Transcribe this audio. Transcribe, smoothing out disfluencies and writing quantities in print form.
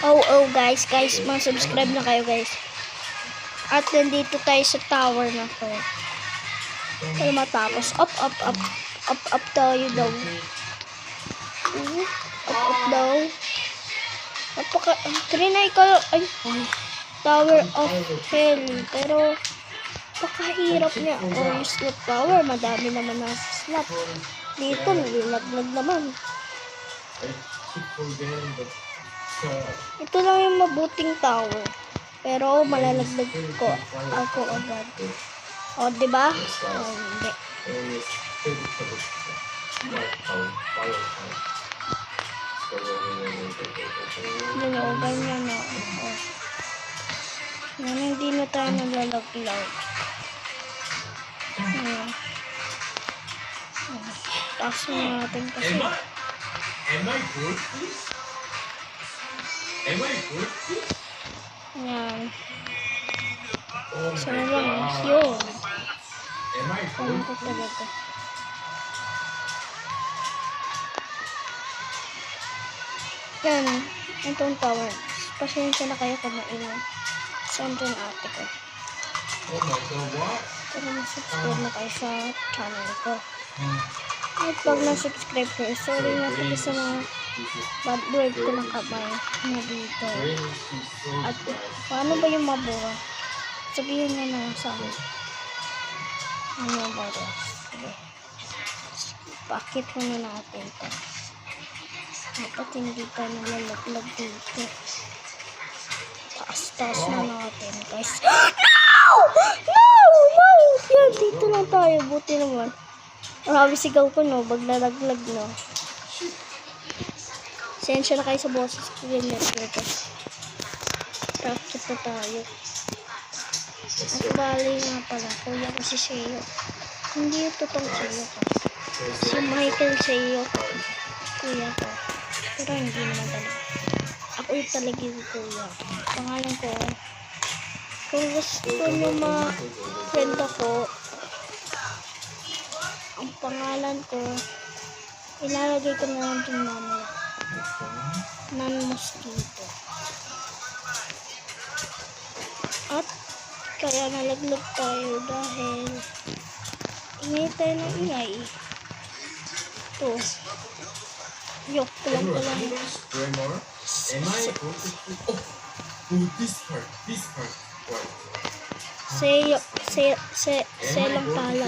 Oh guys, mag-subscribe na kayo guys. At nandito tayo sa tower na to. Para matapos, up tayo daw. Up daw. Trinay ko, ay, Tower of Hell. Pero, pakahirap niya. Or slot tower, madami naman na slot. Dito, nilaglag naman. Ito lang yung mabuting tower. Pero malalaglag ko ako agad. O, diba? O, hindi. Yan o, ganyan o. Yan, hindi na tayo nalalaglag. Ayan. Taas na natin kasi. Am I good, please? Am I good, please? Ayan. Oh my Sana lang, God. yun. Am I Saan good? ko talaga? Yan. Itong tower. Pasensya na kayo kung maingay. Saan dyan ate ko? Oh my God, what? Pero subscribe na kayo sa channel ko. At pag na-subscribe ko, sorry na kasi sa mga bad word ko na kamay na dito. At paano ba yung mabura? Sabihin nyo na sa akin. Ano ba ito? Sige. Bakit muna natin ito? Dapat hindi tayo nalalaglag dito. Taas na natin, guys. No! Yan, dito lang tayo. Buti naman. Marami sigaw ko, no? Baglalaglag, no? Sensya na kayo sa boses ko yung network. Rocket na tayo. At bali nga pala, kuya ko si Seo. Hindi yung totoong Seo ko. Si Michael Seo. Kuya ko. Pero hindi naman talaga. Ako yung talaga yung kuya. Pangalan ko. Kung gusto nyo ma-friend ako, ang pangalan ko, ilalagay ko na lang din mamaya. Non-mosquito. At kaya nalaglag tayo dahil ingay tayo ng ingay. Ito. Yok lang ko lang. Grammar. Am I good? Oh, this part. What? Se lang pala.